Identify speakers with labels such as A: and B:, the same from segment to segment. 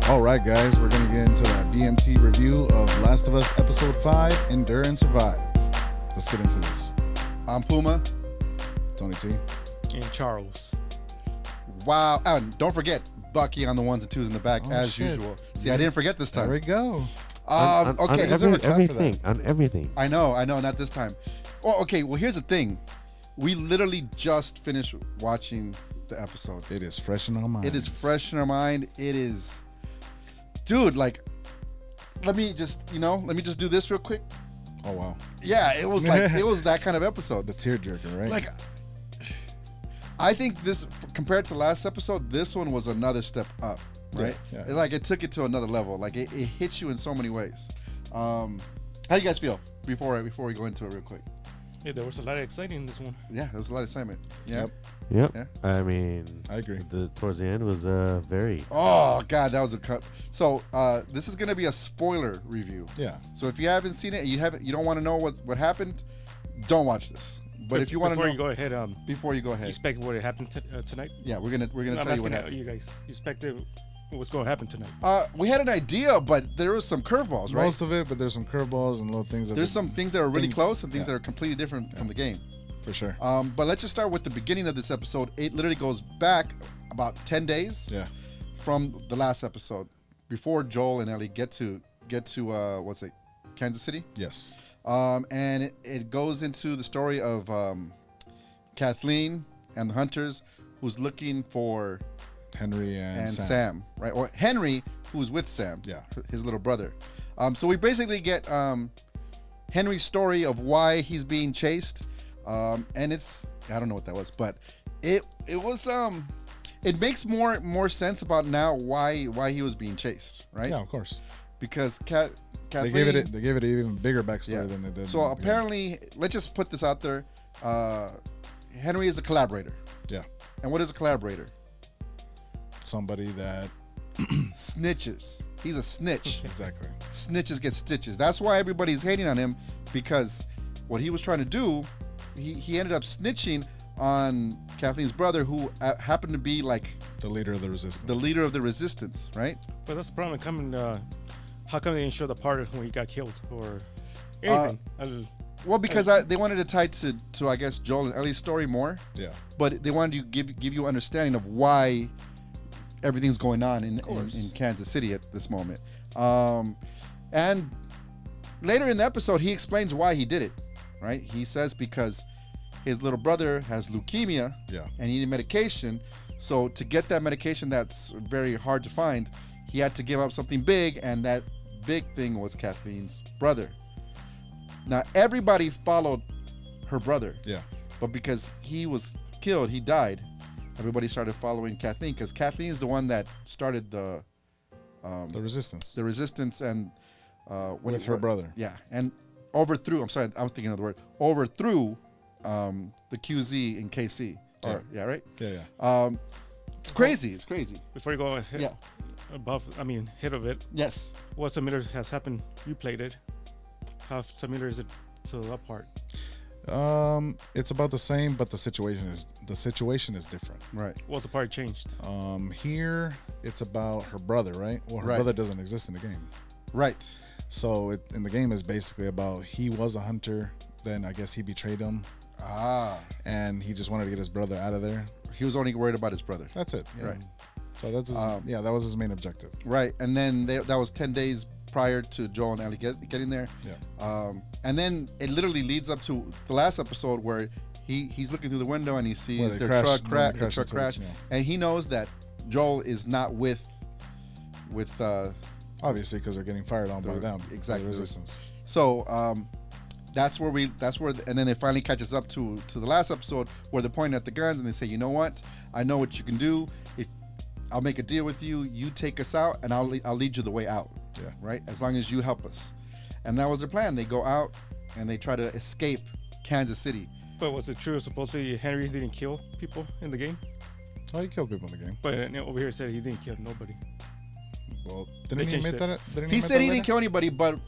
A: All right, guys, we're going to get into that BMT review of Last of Us Episode 5, Endure and Survive. Let's get into this.
B: I'm Puma.
A: Tony T.
C: And Charles.
B: Wow. And don't forget, Bucky on the ones and twos in the back, as
A: shit.
B: usual. See, I didn't forget this time.
A: There we go.
B: Okay.
D: On everything.
B: I know, not this time. Oh, okay, well, here's the thing. We literally just finished watching the episode.
A: It is fresh in our mind.
B: It is fresh in our mind. It is... Dude, like, let me just do this real quick.
A: Oh, wow.
B: Yeah, it was like, it was that kind of episode.
A: The tearjerker, right?
B: Like, I think this, compared to last episode, this one was another step up, right?
A: Yeah.
B: Like, it took it to another level. Like, it hits you in so many ways. How do you guys feel before we go into it real quick?
C: Yeah, there was a lot of exciting in this one.
B: Yeah, there was a lot of excitement. Yeah.
D: Yep.
B: Yeah.
D: I mean,
A: I agree.
D: Towards the end was very.
B: Oh God, that was a cut. So this is gonna be a spoiler review.
A: Yeah.
B: So if you haven't seen it, you don't want to know what happened, don't watch this. But if you want to know,
C: before you go ahead,
B: you
C: expect what happened tonight.
B: Yeah, we're gonna tell you what happened.
C: You guys, you expected what's going to happen tonight?
B: We had an idea, but there was some curveballs, right?
A: Most of it, but there's some curveballs and little things.
B: There's some things that are really close and things that are completely different from the game.
A: For sure.
B: But let's just start with the beginning of this episode. It literally goes back about 10 days.
A: Yeah.
B: From the last episode, before Joel and Ellie get to Kansas City.
A: Yes.
B: And it goes into the story of Kathleen and the hunters, who's looking for
A: Henry and
B: Sam, right? Or Henry, who's with Sam, his little brother. So we basically get Henry's story of why he's being chased, and it's, I don't know what that was, but it was it makes more sense about now why he was being chased, right?
A: Yeah, of course.
B: Because Kathleen,
A: they gave it an even bigger backstory than they did.
B: So apparently, let's just put this out there. Henry is a collaborator.
A: Yeah.
B: And what is a collaborator?
A: Somebody that
B: snitches. He's a snitch.
A: Exactly.
B: Snitches get stitches. That's why everybody's hating on him, because what he was trying to do, he ended up snitching on Kathleen's brother, who happened to be like
A: the leader of the resistance.
B: The leader of the resistance, right?
C: But that's the problem coming. How come they didn't show the part when he got killed or anything?
B: Well, because they wanted to tie to I guess Joel and Ellie's story more.
A: Yeah.
B: But they wanted to give you understanding of why everything's going on in Kansas City at this moment. And later in the episode, he explains why he did it, right? He says because his little brother has leukemia, and he needed medication. So to get that medication that's very hard to find, he had to give up something big, and that big thing was Kathleen's brother. Now, everybody followed her brother. Yeah. But because he was killed, he died, everybody started following Kathleen, because Kathleen is the one that started the
A: resistance.
B: The resistance and
A: with her brother.
B: Yeah. And overthrew, I'm sorry, I was thinking of the word, overthrew the QZ in KC.
A: Yeah.
B: Right?
A: Yeah.
B: It's crazy. It's crazy.
C: Before you go ahead, hit of it.
B: Yes.
C: What similar has happened? You played it. How similar is it to that part?
A: It's about the same, but the situation is different.
B: Right.
C: What's the part changed?
A: Here it's about her brother, right? Well, her brother doesn't exist in the game.
B: Right.
A: So in the game is basically about he was a hunter, then I guess he betrayed him. And he just wanted to get his brother out of there.
B: He was only worried about his brother.
A: That's it. Yeah.
B: Right.
A: So that's his, that was his main objective.
B: Right. And then that was 10 days prior to Joel and Ellie getting there.
A: Yeah.
B: And then it literally leads up to the last episode where he's looking through the window and he sees their truck crash, and he knows that Joel is not with
A: obviously, because they're getting fired on by them.
B: Exactly.
A: The resistance.
B: So that's where and then it finally catches up to the last episode where they're pointing at the guns and they say, you know what, I know what you can do. If I'll make a deal with you, you take us out and I'll lead you the way out.
A: Yeah.
B: Right. As long as you help us. And that was their plan. They go out and they try to escape Kansas City.
C: But was it true? Supposedly Henry didn't kill people in the game.
A: Oh, he killed people in the game.
C: But over here it said he didn't kill nobody.
A: Well, didn't he admit that?
B: He said he didn't kill anybody, but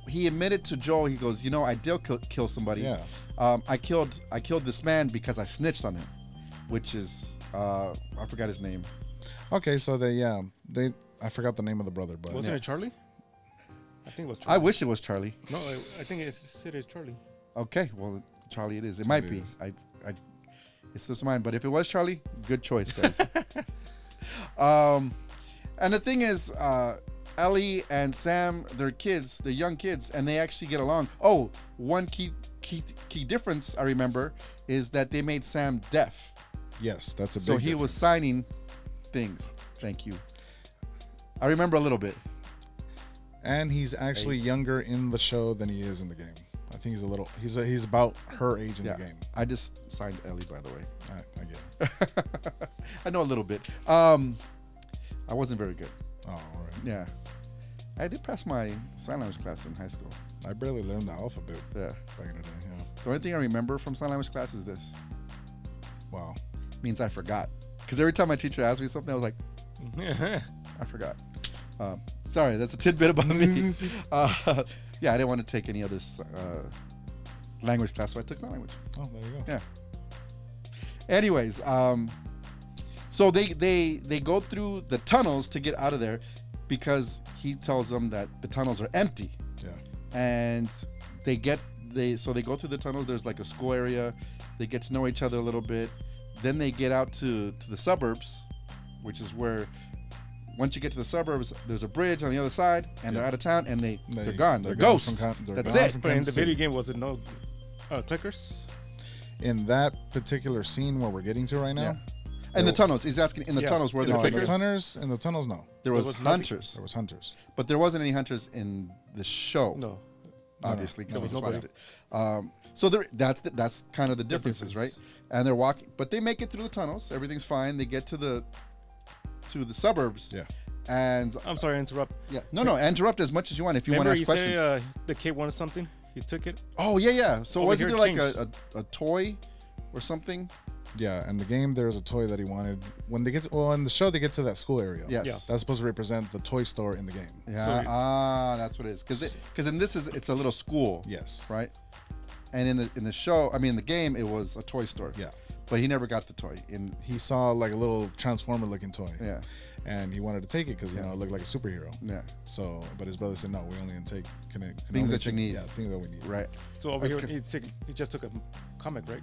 B: he admitted to Joel. He goes, you know, I did kill somebody.
A: Yeah.
B: I killed this man because I snitched on him, which is I forgot his name.
A: Okay, so I forgot the name of the brother, but
C: Wasn't it Charlie? I think it was Charlie.
B: I wish it was Charlie.
C: No, I think it is Charlie.
B: Okay, well, Charlie it is. It might be. It's just mine. But if it was Charlie, good choice, guys. And the thing is, Ellie and Sam, they're kids, they're young kids, and they actually get along. Oh, one key difference I remember is that they made Sam deaf.
A: yes, that's a big
B: So he
A: difference.
B: was signing things. Thank you. I remember a little bit.
A: And he's actually younger in the show than he is in the game. I think he's about her age in the game.
B: I just signed Ellie, by the way.
A: I get it.
B: I know a little bit. I wasn't very good.
A: Oh, all right.
B: Yeah. I did pass my sign language class in high school.
A: I barely learned the alphabet
B: Yeah.
A: back in the day. Yeah.
B: The only thing I remember from sign language class is this.
A: Wow.
B: Means I forgot. Because every time my teacher asked me something, I was like, I forgot. Sorry, that's a tidbit about me. Yeah, I didn't want to take any other language class, so I took sign language.
A: Oh, there you go.
B: Yeah. Anyways, so they go through the tunnels to get out of there because he tells them that the tunnels are empty.
A: Yeah.
B: And they go through the tunnels. There's like a school area. They get to know each other a little bit. Then they get out to the suburbs, which is where once you get to the suburbs, there's a bridge on the other side, and they're out of town, and they're gone. They're ghosts. That's it.
C: But in the video game, was it no clickers?
A: In that particular scene where we're getting to right now,
B: Yeah. And the tunnels. He's asking in the tunnels where they're
A: no, in
B: clickers.
A: in the tunnels, no.
B: There was
C: was nothing.
B: hunters,
A: There was hunters.
B: but there wasn't any hunters in the show.
C: No.
B: Obviously, because
C: No,
B: we just
C: nobody.
B: watched it. So that's kind of the differences, right? And they're walking, but they make it through the tunnels. Everything's fine. They get to the suburbs.
A: Yeah.
B: And
C: I'm sorry to interrupt.
B: yeah, no, interrupt as much as you want if you want
C: Remember
B: to
C: you
B: ask questions.
C: say the kid wanted something? He took it?
B: Oh yeah. So
C: Over
B: wasn't
C: here
B: there like
C: changed.
B: a toy or something?
A: Yeah, in the game there was a toy that he wanted. When they get in the show they get to that school area.
B: Yes.
C: Yeah.
A: That's supposed to represent the toy store in the game.
B: Yeah.
C: So-
B: That's what it is. Because in this it's a little school.
A: Yes.
B: Right. And in the show, I mean, in the game, it was a toy store.
A: Yeah.
B: But he never got the toy.
A: He saw like a little transformer looking toy.
B: Yeah.
A: And he wanted to take it because it looked like a superhero.
B: Yeah.
A: So, but his brother said no. We only take
B: Things that you need.
A: Yeah, things that we need.
B: Right.
C: So over
B: That's
C: here, he just took a comic, right?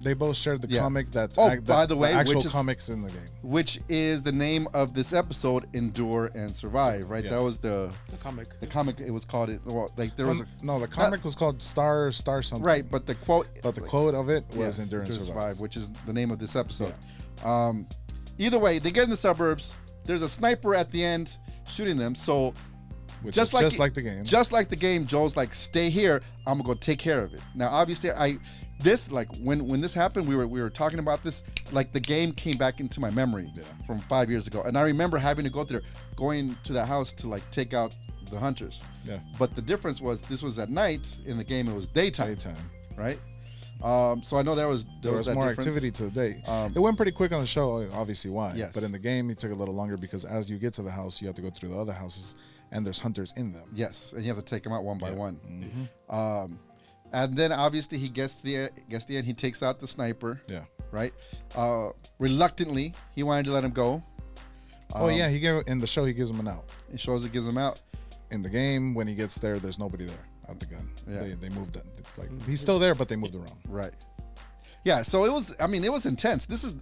A: They both shared the
B: Yeah.
A: comic. That's
B: by the way,
A: actual
B: which is-
A: comics in the game.
B: Which is the name of this episode, Endure and Survive, right?
A: Yeah.
B: That was the
C: The comic.
B: it was called there was a
A: No, the comic was called Star something.
B: right, but the quote
A: But the quote of it was
B: yes,
A: Endure and Survive.
B: which is the name of this episode. Either way, they get in the suburbs. There's a sniper at the end shooting them. So
A: Which
B: just
A: is
B: like
A: the game.
B: just like the game, Joel's like, stay here. I'm gonna go take care of it. Now, obviously, when this happened, we were talking about this. Like the game came back into my memory from 5 years ago, and I remember having to going to that house to like take out the hunters.
A: Yeah.
B: But the difference was this was at night. In the game, it was daytime. Right. So I know there was that
A: more
B: difference.
A: activity to the day. It went pretty quick on the show, obviously why.
B: Yes.
A: But in the game, it took a little longer because as you get to the house, you have to go through the other houses, and there's hunters in them.
B: Yes, and you have to take them out one by one.
A: Mm-hmm.
B: And then obviously he gets the end. He takes out the sniper.
A: Yeah.
B: Right. Reluctantly, he wanted to let him go.
A: In the show he gives him an out.
B: He gives him out.
A: In the game, when he gets there, there's nobody there at the gun.
B: Yeah.
A: They moved it. Like he's still there, but they moved around.
B: Right. Yeah. So it was. I mean, it was intense. This is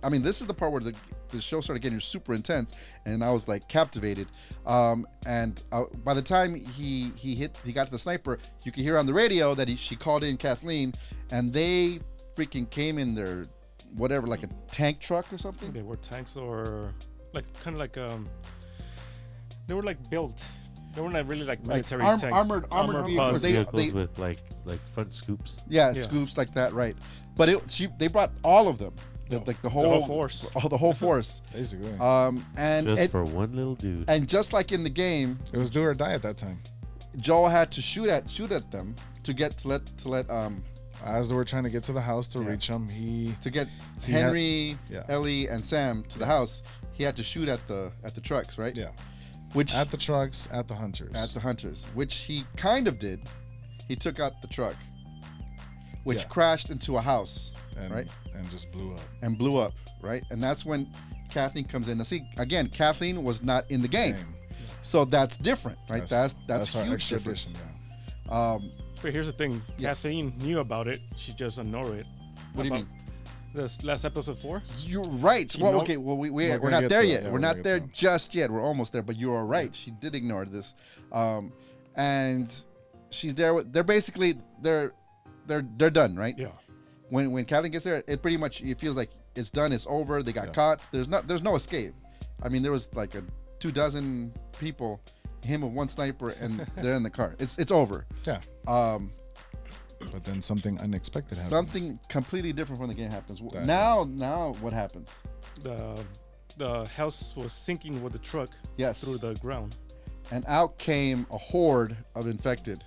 B: the part where the show started getting super intense, and I was like captivated. And by the time he got to the sniper, you could hear on the radio that she called in Kathleen, and they freaking came in their whatever, like a tank truck or something.
C: They were tanks or like kind of like they were like built. They were not really like military tanks.
B: armored vehicles.
C: bus.
D: Vehicles with like front scoops.
B: Yeah,
C: Yeah.
B: scoops like that, right? But they brought all of them, the whole
C: force.
B: the whole force.
A: Basically,
B: And
D: Just for one little dude.
B: and just like in the game,
A: it was do or die at that time.
B: Joel had to shoot at them to let
A: As they were trying to get to the house to reach him,
B: to get
A: He had-
B: Henry,
A: yeah.
B: Ellie, and Sam to the house. He had to shoot at the trucks, right?
A: yeah,
B: Which
A: at the trucks, at the hunters.
B: at the hunters, which he kind of did. He took out the truck, which
A: Yeah.
B: crashed into a house,
A: and,
B: right?
A: and just blew up.
B: And blew up, right? And that's when Kathleen comes in. Now, see, again, Kathleen was not in the game. So that's different, right? That's
A: our
B: huge
A: extra
B: difference.
A: addition, yeah.
C: But here's the thing.
B: Yes.
C: Kathleen knew about it. She just ignored it.
B: What do you mean?
C: This last episode 4?
B: You're right.
C: She
B: Well,
C: know-
B: okay. Well, we're
A: gonna
B: not
A: get
B: there
A: to
B: yet.
A: that. Yeah,
B: we're
A: we're
B: not
A: gonna
B: there
A: get to
B: just yet. We're almost there. But you are right. She did ignore this, and she's there. They're basically they're done, right?
C: Yeah.
B: When Kathleen gets there, it pretty much it feels like it's done. It's over. They got caught. There's no escape. I mean, there was like 24 people, him with one sniper, and they're in the car. It's over.
A: Yeah. But then something unexpected happens.
B: Something completely different from the game happens.
A: That-
B: Now what happens?
C: The house was sinking with the truck
B: Yes.
C: through the ground.
B: And out came a horde of infected,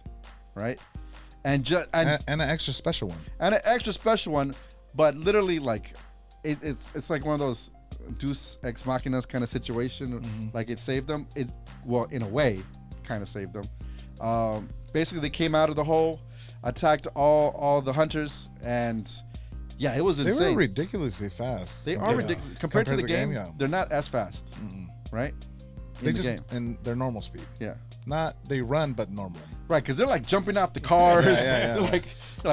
B: right? And
A: and an extra special one.
B: an extra special one, but literally like it's like one of those Deus Ex Machinas kind of situation. Like it saved them. In a way, kind of saved them. Basically, they came out of the hole, attacked all the hunters, and yeah, it was
A: They
B: insane.
A: were ridiculously fast.
B: They are ridiculous compared to the game.
A: yeah.
B: They're not as fast, right? In
A: They
B: the
A: just
B: game.
A: in their normal speed.
B: Yeah.
A: Not they run, but normal.
B: Right, because they're like jumping off the cars.
A: Yeah.
B: they're like,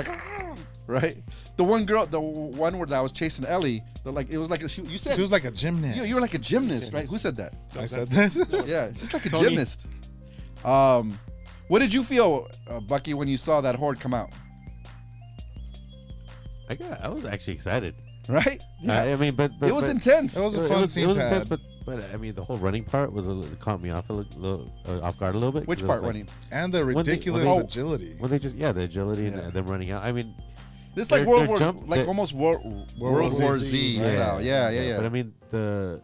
B: "Ah," right? The one where I was chasing Ellie, it was like you said
A: She was like a gymnast.
B: you were like a gymnast, right? Who said that?
A: I said that.
B: Yeah, just like a
C: Tony.
B: gymnast. What did you feel, Bucky, when you saw that horde come out?
D: I was actually excited.
B: Right? Yeah.
D: I mean, but
B: it was
D: but
B: intense.
A: It was a fun scene
D: It was
A: to
D: intense,
A: add.
D: but I mean, the whole running part caught me off off guard a little bit.
B: Which
D: 'cause it
B: part
D: was like,
B: running?
A: And the
D: When they-
A: ridiculous
D: when they-
A: agility.
D: When they just the agility
B: Yeah.
D: and them running out. I mean,
B: This is like
D: They're-
B: World
D: they're
B: War,
D: jump-
B: like
D: they-
B: almost World War Z
A: right?
B: style. Yeah.
D: But I mean, the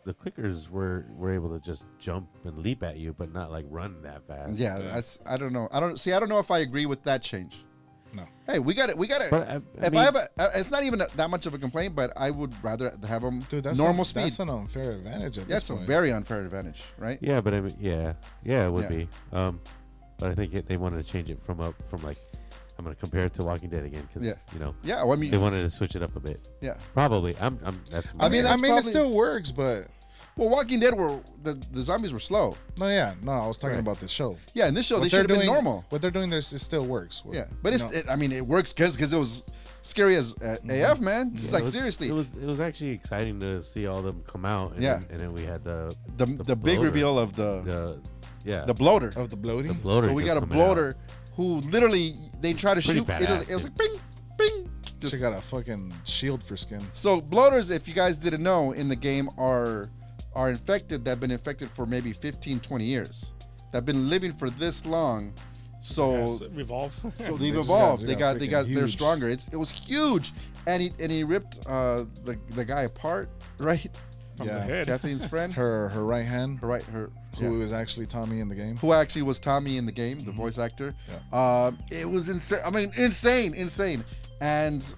D: clickers were able to just jump and leap at you, but not like run that fast.
B: Yeah, that's I don't know. I don't know if I agree with that change.
A: No.
B: Hey, we got it.
D: But I
B: If
D: mean,
B: I have it's not even that much of a complaint, but I would rather have them
A: Dude, that's
B: normal
A: a,
B: speed.
A: That's an unfair advantage at
B: That's
A: this
B: a
A: point.
B: very unfair advantage, right?
D: yeah, but I mean, yeah, it would
B: Yeah.
D: be. But I think they wanted to change it from like I'm gonna compare it to Walking Dead again because
B: Yeah.
D: you know
B: Yeah, well, I
D: they
B: mean,
D: wanted to switch it up a bit.
B: yeah.
D: Probably. I'm. That's.
B: I mean,
A: I
B: that's
A: mean, it
B: probably-
A: still works, but
B: Well, Walking Dead were the zombies were slow.
A: no, I was talking
D: Right.
A: about this show.
B: Yeah, in this show
A: What
B: they
A: they're
B: should have been
A: doing-
B: normal.
A: What they're doing, there, it still works.
B: Yeah, but
A: You know,
B: I mean, it works because it was scary as AF, man. It's
D: Yeah,
B: like
D: it was,
B: seriously,
D: It was actually exciting to see all of them come out. And
B: Yeah.
D: then we had the
B: the big
D: bloater.
B: reveal of the
D: the
B: bloater.
A: of the bloating.
D: the bloater.
B: So we
D: just
B: got a
D: coming out.
B: bloater who literally they try to
D: Pretty
B: shoot.
D: badass,
B: It was
D: dude.
B: like bing, bing.
A: She
B: Just-
A: got a fucking shield for skin.
B: So bloaters, if you guys didn't know, in the game are infected that have been infected for maybe 15, 20 years. That have been living for this long. So
C: Yes, revolve.
B: so
A: They
B: they've
A: just
B: evolved.
A: got
B: They
A: freaking
B: got they're
A: huge.
B: stronger. It was huge. And he ripped the guy apart, right?
C: From the
A: Yeah.
C: head.
B: Kathleen's friend.
A: Her right hand,
B: Her
A: who is actually Tommy in the game.
B: who actually was Tommy in the game, the voice actor. It was insane. I mean, insane. And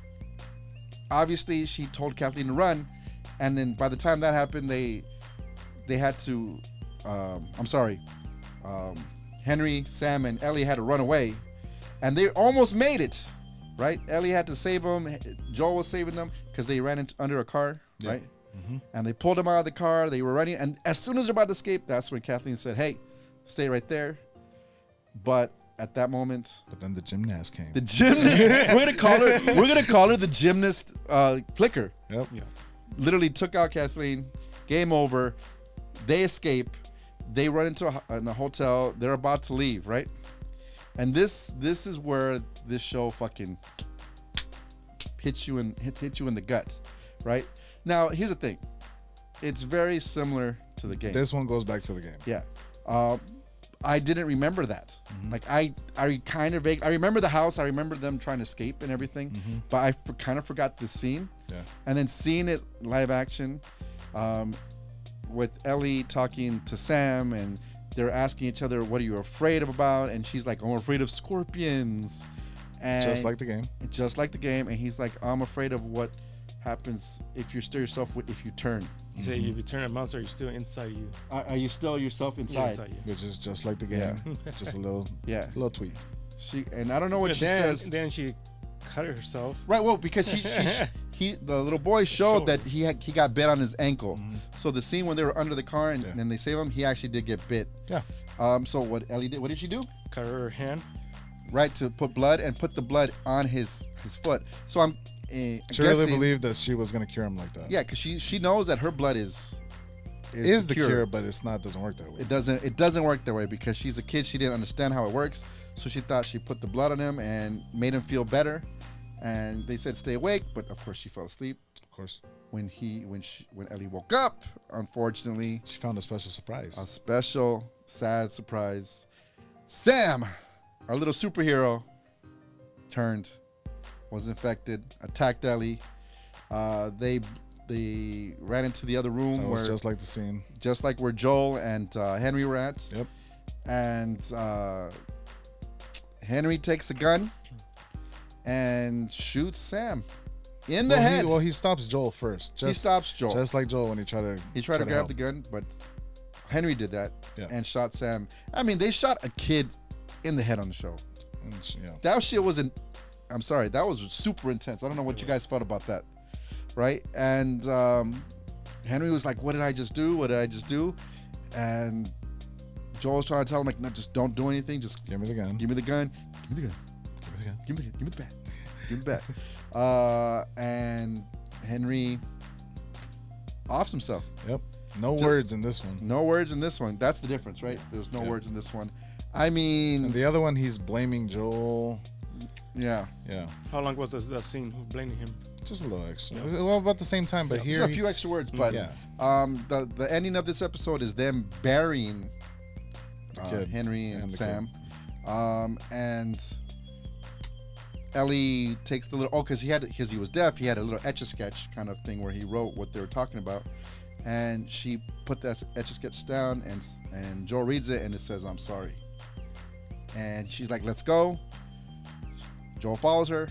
B: obviously, she told Kathleen to run, and then by the time that happened, they had to. Henry, Sam, and Ellie had to run away, and they almost made it. Right? Ellie had to save them. Joel was saving them because they ran under a car.
A: Yeah.
B: Right? And they pulled him out of the car. They were running, and as soon as they're about to escape, that's when Kathleen said, "Hey, stay right there." But at that moment,
A: But then the gymnast came.
B: the gymnast, we're gonna call her the gymnast clicker.
A: Yep.
C: Yeah.
B: Literally took out Kathleen. Game over. They escape. They run into a hotel. They're about to leave, right? And this is where this show fucking hits you in the gut, right? Now here's the thing. It's very similar to the game.
A: This one goes back to the game.
B: Yeah. I didn't remember that. Like I kind of vague. I remember the house. I remember them trying to escape and everything, but I kind of forgot the scene.
A: Yeah.
B: And then seeing it live action, with Ellie talking to Sam, and they're asking each other, "What are you afraid of about?" And she's like, "I'm afraid of scorpions." And
A: Just like the game.
B: Just like the game. And he's like, "I'm afraid of what happens if you stir yourself if you turn.
C: You say if you turn a monster, you're still inside you.
B: Are you still yourself
C: Yeah,
B: inside?"
C: inside you.
A: Which is just like the game. Just a little tweak.
B: And I don't know what
C: But
B: she
C: then,
B: says.
C: then she cut herself.
B: Right, well, because the little boy showed that he got bit on his ankle.
A: Mm-hmm.
B: So the scene when they were under the car and they save him, he actually did get bit.
A: Yeah.
B: So what Ellie did? What did she do?
C: Cut her hand.
B: Right, to put blood and put the blood on his foot. So I'm
A: She
B: guessing,
A: really believed that she was gonna cure him like that.
B: Yeah, because she knows that her blood is
A: the cure, but it's not. Doesn't work that way.
B: It doesn't work that way because she's a kid. She didn't understand how it works, so she thought she put the blood on him and made him feel better. And they said stay awake, but of course she fell asleep.
A: Of course.
B: When Ellie woke up, unfortunately,
A: She found a special surprise.
B: a special sad surprise. Sam, our little superhero, was infected, attacked Ellie. They ran into the other room
A: That
B: where
A: was just like the scene.
B: just like where Joel and Henry were at.
A: Yep.
B: And Henry takes a gun and shoots Sam in the head.
A: He stops Joel first.
B: He stops Joel.
A: Just like Joel when he tried to
B: grab
A: help.
B: the gun, but Henry did that
A: Yeah.
B: and shot Sam. I mean, they shot a kid in the head on the show.
A: Yeah.
B: That shit wasn't. I'm sorry, that was super intense. I don't know what you guys felt about that, right? And Henry was like, "What did I just do? What did I just do?" And Joel's trying to tell him like, "No, just don't do anything. Just
A: Give me the gun.
B: give me the gun. Give me the gun.
A: Give me the gun.
B: Give me the bat. Give me the bat." And Henry offs himself.
A: Yep. No
B: Just-
A: words in this one.
B: No words in this one. That's the difference, right? There's no
A: Yeah.
B: words in this one. I mean,
A: And the other one, he's blaming Joel.
B: yeah.
A: Yeah.
C: How long was that scene? Who's blaming him?
A: Just a little extra. Well, about the same time, but
B: Just
A: here.
B: a few extra words, but
A: Yeah.
B: the ending of this episode is them burying
A: kid
B: Henry and
A: the
B: Sam, and Ellie takes the little because he was deaf. He had a little etch-a-sketch kind of thing where he wrote what they were talking about, and she put that etch-a-sketch down, and Joel reads it and it says, "I'm sorry," and she's like, "Let's go." Joel follows her.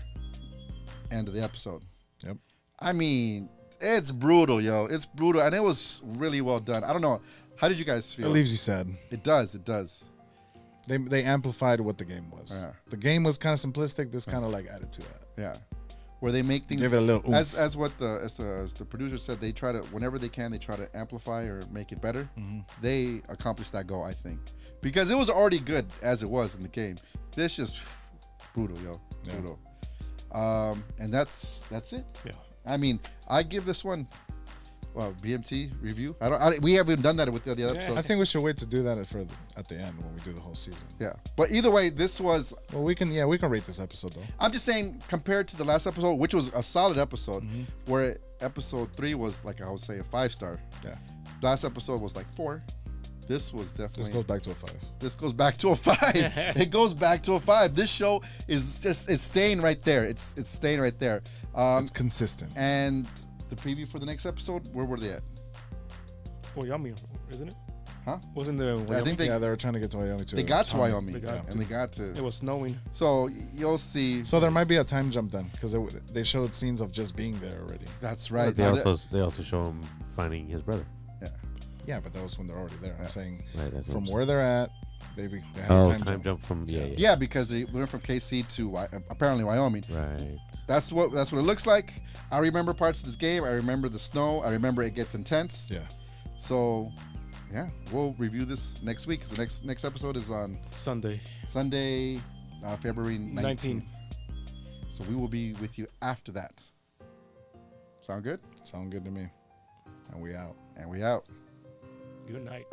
B: End of the episode.
A: Yep.
B: I mean, it's brutal, yo. It's brutal, and it was really well done. I don't know. How did you guys feel?
A: It leaves you sad.
B: It does. It does.
A: They amplified what the game was.
B: Yeah.
A: The game was kind of simplistic. This kind of like added to that.
B: Yeah. Where they make things
A: Give it a little oomph.
B: as the producer said, they try to whenever they can, they try to amplify or make it better.
A: Mm-hmm.
B: They accomplished that goal, I think, because it was already good as it was in the game. This just brutal, yo.
A: Yeah.
B: Brutal. And that's it.
C: Yeah.
B: I mean, I give this one, BMT review. We haven't done that with the other episodes.
A: I think we should wait to do that at the end when we do the whole season.
B: Yeah, but either way, this was.
A: Well, we can rate this episode though.
B: I'm just saying, compared to the last episode, which was a solid episode, where episode 3 was like I would say a 5-star.
A: Yeah.
B: Last episode was like 4. This was
A: This
B: definitely.
A: goes back to a 5.
B: This goes back to a 5. It goes back to a 5. This show is it's staying right there. It's staying right there.
A: It's consistent.
B: And the preview for the next episode, where were they at?
C: Wyoming, isn't it?
B: Huh?
C: Wasn't the Wyoming?
B: I think
A: They were trying to get to Wyoming too.
B: they got to Wyoming,
C: They got
B: and they got to.
C: It was snowing.
B: So you'll see.
A: So there might be a time jump then, because they showed scenes of just being there already.
B: That's right.
D: They
B: So
D: also they also show him finding his brother.
A: Yeah, but that was when they're already there. I'm saying
D: Right. That's what
A: from
D: I'm
A: where they're at, they had
D: saying.
A: a time jump.
D: from
B: yeah, because they went from KC to apparently Wyoming.
D: Right.
B: That's what it looks like. I remember parts of this game. I remember the snow. I remember it gets intense.
A: Yeah.
B: So, yeah, we'll review this next week. Because the next episode is on
C: Sunday.
B: February 19th. So we will be with you after that. Sound good?
A: Sound good to me. And we out.
B: And we out.
C: Good night.